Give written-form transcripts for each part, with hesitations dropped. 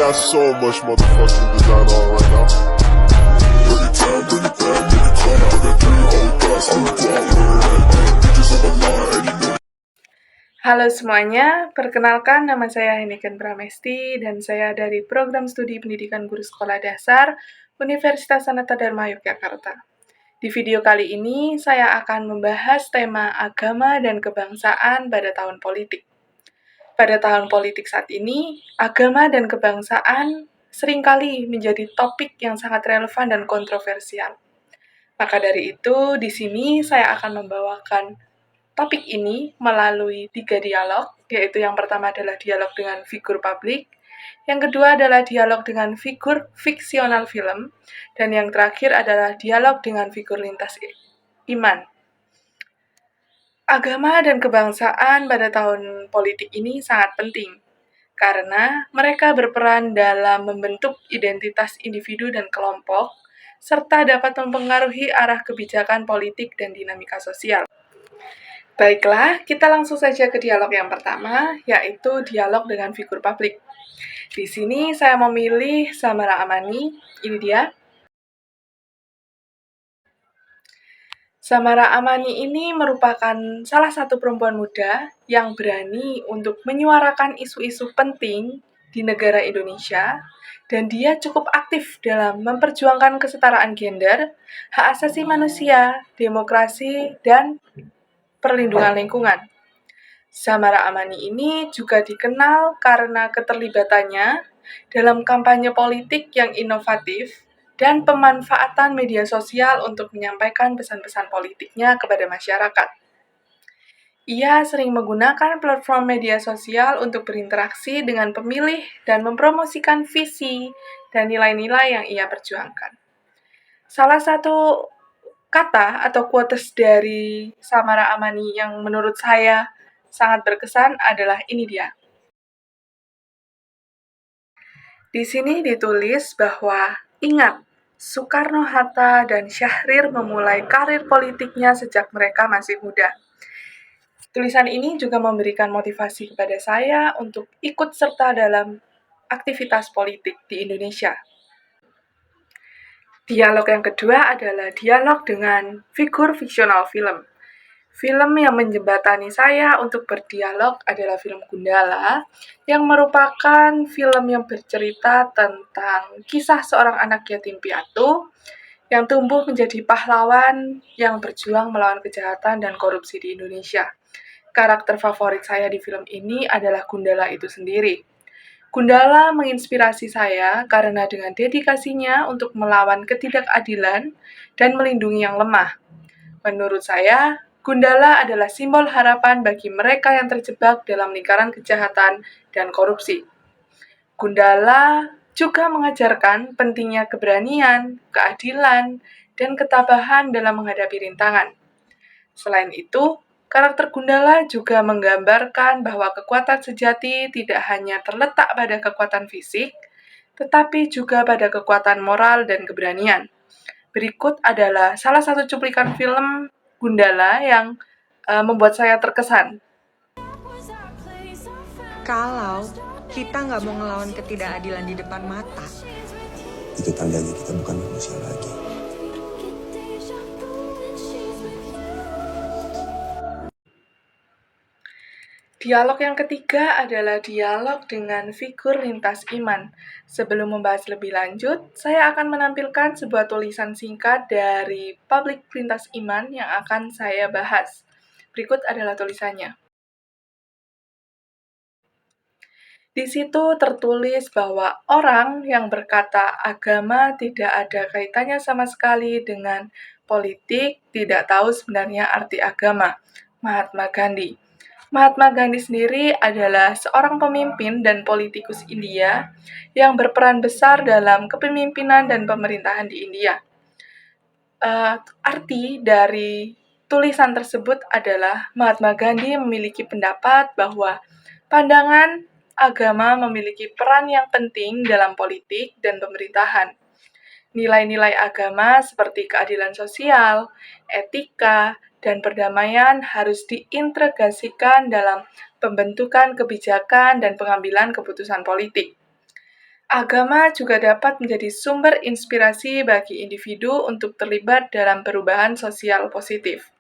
got so much motherfucking design on right now. Bring it down, bring it back, make it clap. I got 3 old guys, I'm the guap, bitches on my line, and you know. Halo semuanya, perkenalkan nama saya Heniken Pramesti dan saya dari Program Studi Pendidikan Guru Sekolah Dasar Universitas Sanata Dharma Yogyakarta. Di video kali ini saya akan membahas tema agama dan kebangsaan pada tahun politik. Pada tahun politik saat ini, agama dan kebangsaan seringkali menjadi topik yang sangat relevan dan kontroversial. Maka dari itu, di sini saya akan membawakan topik ini melalui 3 dialog, yaitu yang pertama adalah dialog dengan figur publik, yang kedua adalah dialog dengan figur fiksional film, dan yang terakhir adalah dialog dengan figur lintas iman. Agama dan kebangsaan pada tahun politik ini sangat penting, karena mereka berperan dalam membentuk identitas individu dan kelompok, serta dapat mempengaruhi arah kebijakan politik dan dinamika sosial. Baiklah, kita langsung saja ke dialog yang pertama, yaitu dialog dengan figur publik. Di sini saya memilih Samara Amani, ini dia. Samara Amani ini merupakan salah satu perempuan muda yang berani untuk menyuarakan isu-isu penting di negara Indonesia, dan dia cukup aktif dalam memperjuangkan kesetaraan gender, hak asasi manusia, demokrasi, dan perlindungan lingkungan. Samara Amani ini juga dikenal karena keterlibatannya dalam kampanye politik yang inovatif dan pemanfaatan media sosial untuk menyampaikan pesan-pesan politiknya kepada masyarakat. Ia sering menggunakan platform media sosial untuk berinteraksi dengan pemilih dan mempromosikan visi dan nilai-nilai yang ia perjuangkan. Salah satu kata atau quotes dari Samara Amani yang menurut saya sangat berkesan adalah ini dia. Di sini ditulis bahwa, ingat, Soekarno-Hatta dan Syahrir memulai karir politiknya sejak mereka masih muda. Tulisan ini juga memberikan motivasi kepada saya untuk ikut serta dalam aktivitas politik di Indonesia. Dialog yang kedua adalah dialog dengan figur fiksional film. Film yang menjembatani saya untuk berdialog adalah film Gundala, yang merupakan film yang bercerita tentang kisah seorang anak yatim piatu yang tumbuh menjadi pahlawan yang berjuang melawan kejahatan dan korupsi di Indonesia. Karakter favorit saya di film ini adalah Gundala itu sendiri. Gundala menginspirasi saya karena dengan dedikasinya untuk melawan ketidakadilan dan melindungi yang lemah. Menurut saya, Gundala adalah simbol harapan bagi mereka yang terjebak dalam lingkaran kejahatan dan korupsi. Gundala juga mengajarkan pentingnya keberanian, keadilan, dan ketabahan dalam menghadapi rintangan. Selain itu, karakter Gundala juga menggambarkan bahwa kekuatan sejati tidak hanya terletak pada kekuatan fisik, tetapi juga pada kekuatan moral dan keberanian. Berikut adalah salah satu cuplikan film Gundala yang membuat saya terkesan. Kalau kita nggak mau ngelawan ketidakadilan di depan mata, itu tandanya kita bukan manusia lagi. Dialog yang ketiga adalah dialog dengan figur lintas iman. Sebelum membahas lebih lanjut, saya akan menampilkan sebuah tulisan singkat dari publik lintas iman yang akan saya bahas. Berikut adalah tulisannya. Di situ tertulis bahwa orang yang berkata agama tidak ada kaitannya sama sekali dengan politik tidak tahu sebenarnya arti agama. Mahatma Gandhi. Mahatma Gandhi sendiri adalah seorang pemimpin dan politikus India yang berperan besar dalam kepemimpinan dan pemerintahan di India. Arti dari tulisan tersebut adalah Mahatma Gandhi memiliki pendapat bahwa pandangan agama memiliki peran yang penting dalam politik dan pemerintahan. Nilai-nilai agama seperti keadilan sosial, etika, dan perdamaian harus diintegrasikan dalam pembentukan kebijakan dan pengambilan keputusan politik. Agama juga dapat menjadi sumber inspirasi bagi individu untuk terlibat dalam perubahan sosial positif.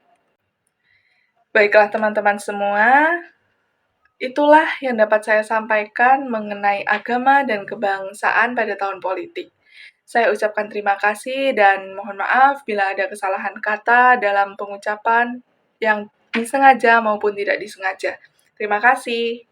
Baiklah teman-teman semua, itulah yang dapat saya sampaikan mengenai agama dan kebangsaan pada tahun politik. Saya ucapkan terima kasih dan mohon maaf bila ada kesalahan kata dalam pengucapan yang disengaja maupun tidak disengaja. Terima kasih.